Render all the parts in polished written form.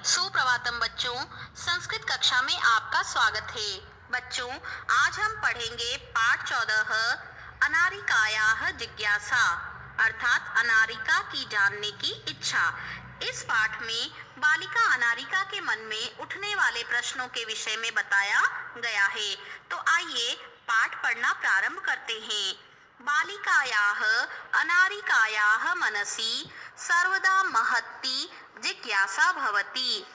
सुप्रभातम बच्चों, संस्कृत कक्षा में आपका स्वागत है। बच्चों, आज हम पढ़ेंगे पाठ 14 अनारिकायाः जिज्ञासा, अर्थात अनारिका की जानने की इच्छा। इस पाठ में बालिका अनारिका के मन में उठने वाले प्रश्नों के विषय में बताया गया है। तो आइए पाठ पढ़ना प्रारंभ करते हैं। बालिकायाः अनारिकायाः मनसि सर्वदा महती जिज्ञासा भवति।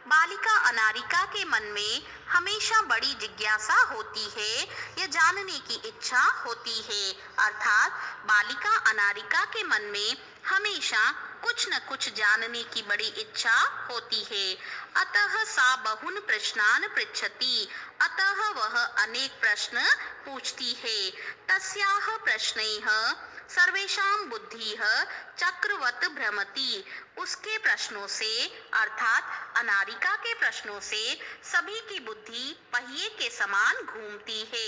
बालिका अनारिका के मन में हमेशा बड़ी जिज्ञासा होती है, यह जानने की इच्छा होती है। अर्थात बालिका अनारिका के मन में हमेशा कुछ न कुछ जानने की बड़ी इच्छा होती है। अतः सा बहुन प्रश्नान पृच्छति, अतः वह अनेक प्रश्न पूछती है। तस्याः प्रश्नैः सर्वेषां बुद्धिः चक्रवत् भ्रमति। उसके प्रश्नों से अर्थात अनारिका के प्रश्नों से सभी की बुद्धि पहिए के समान घूमती है।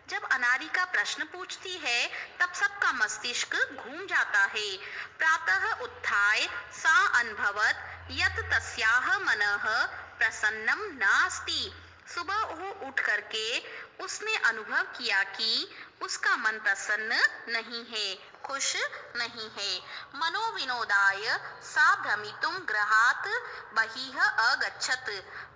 जब अनारिका प्रश्न पूछती है तब सबका मस्तिष्क घूम जाता है। प्रातः उत्थाय सा अनुभवत यत् तस्याः मनः प्रसन्नं नास्ति। सुबह वो उठ करके उसने अनुभव किया कि उसका मन प्रसन्न नहीं है, खुश नहीं है। मनोविनोदाय सा भ्रमितुं गृहात् बहिः अगच्छत्।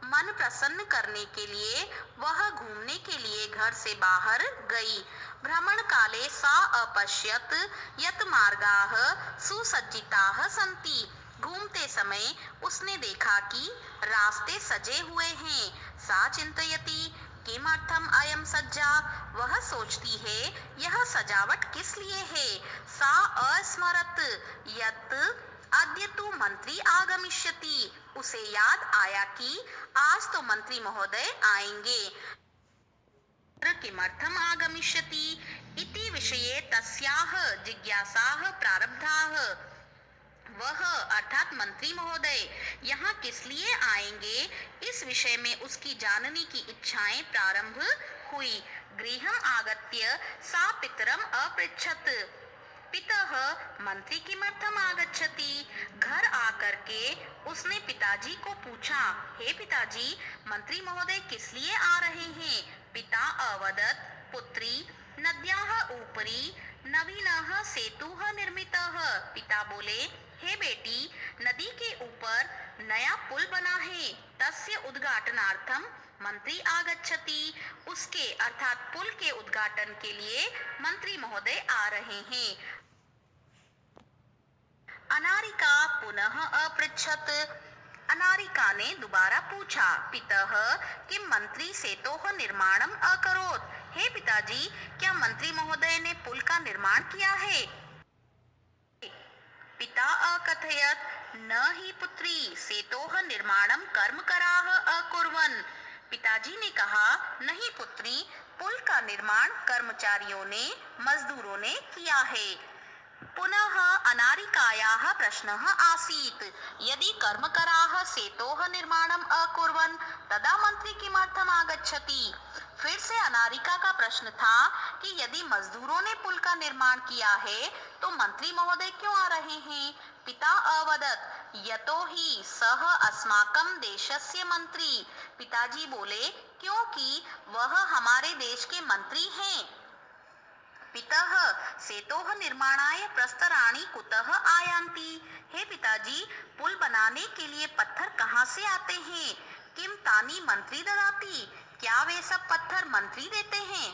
मन प्रसन्न करने के लिए वह घूमने के लिए घर से बाहर गई। भ्रमण काले सा अपश्यत यत् मार्गाः सुसज्जिताः सन्ति। घूमते समय उसने देखा कि रास्ते सजे हुए हैं। सा चिंतयति किमर्थम अयम सज्जा। वह सोचती है यह सजावट किस लिए है। सा अस्मरत यत् अद्य तु मंत्री आगमिष्यति। उसे याद आया कि आज तो मंत्री महोदय आएंगे। किमर्थम आगमिष्यति इति विषये तस्याः जिज्ञासाः प्रारब्धाः। वह अर्थात मंत्री महोदय यहाँ किस लिए आएंगे, इस विषय में उसकी जानने की इच्छाएं प्रारंभ हुई। गृहम् आगत्य सा पितरम् अपृच्छत। पितः मंत्री किमर्थम आगच्छति। घर आकर के उसने पिताजी को पूछा, हे पिताजी, मंत्री महोदय किस लिए आ रहे हैं। पिता अवदत्, पुत्री नद्याः ऊपरी नवीनः सेतुः निर्मितः। पिता बोले, हे बेटी, नदी के ऊपर नया पुल बना है, तस्य उद्घाटनार्थम मंत्री आगच्छति। उसके अर्थात पुल के उद्घाटन के लिए मंत्री महोदय आ रहे हैं। अनारिका पुनः अपृच्छत। अनारिका ने दोबारा पूछा, पितः किम मंत्री सेतोः निर्माणम अकरोत्। हे पिताजी, क्या मंत्री महोदय ने पुल का निर्माण किया है। पिता अकथयत, न हि पुत्री सेतोः निर्माणम कर्मकराः अकुर्वन्। पिताजी ने कहा, नहीं पुत्री, पुल का निर्माण कर्मचारियों ने, मजदूरों ने किया है। पुनः अनारिकायाः प्रश्नः आसीत्, यदि कर्मकराः सेतोः निर्माणम् अकुर्वन् तदा मंत्री किमर्थम आगच्छति। फिर से अनारिका का प्रश्न था कि यदि मजदूरों ने पुल का निर्माण किया है तो मंत्री महोदय क्यों आ रहे हैं। पिता अवदत्, यतो हि सः अस्माकं देशस्य मंत्री। पिताजी बोले, क्योंकि वह हमारे देश के मंत्री हैं। पितः सेतोः निर्माणाय प्रस्तराणि कुतः आयान्ति। हे पिताजी, पुल बनाने के लिए पत्थर कहाँ से आते हैं। किम तानि मंत्री ददाति। क्या वे सब पत्थर मंत्री देते हैं।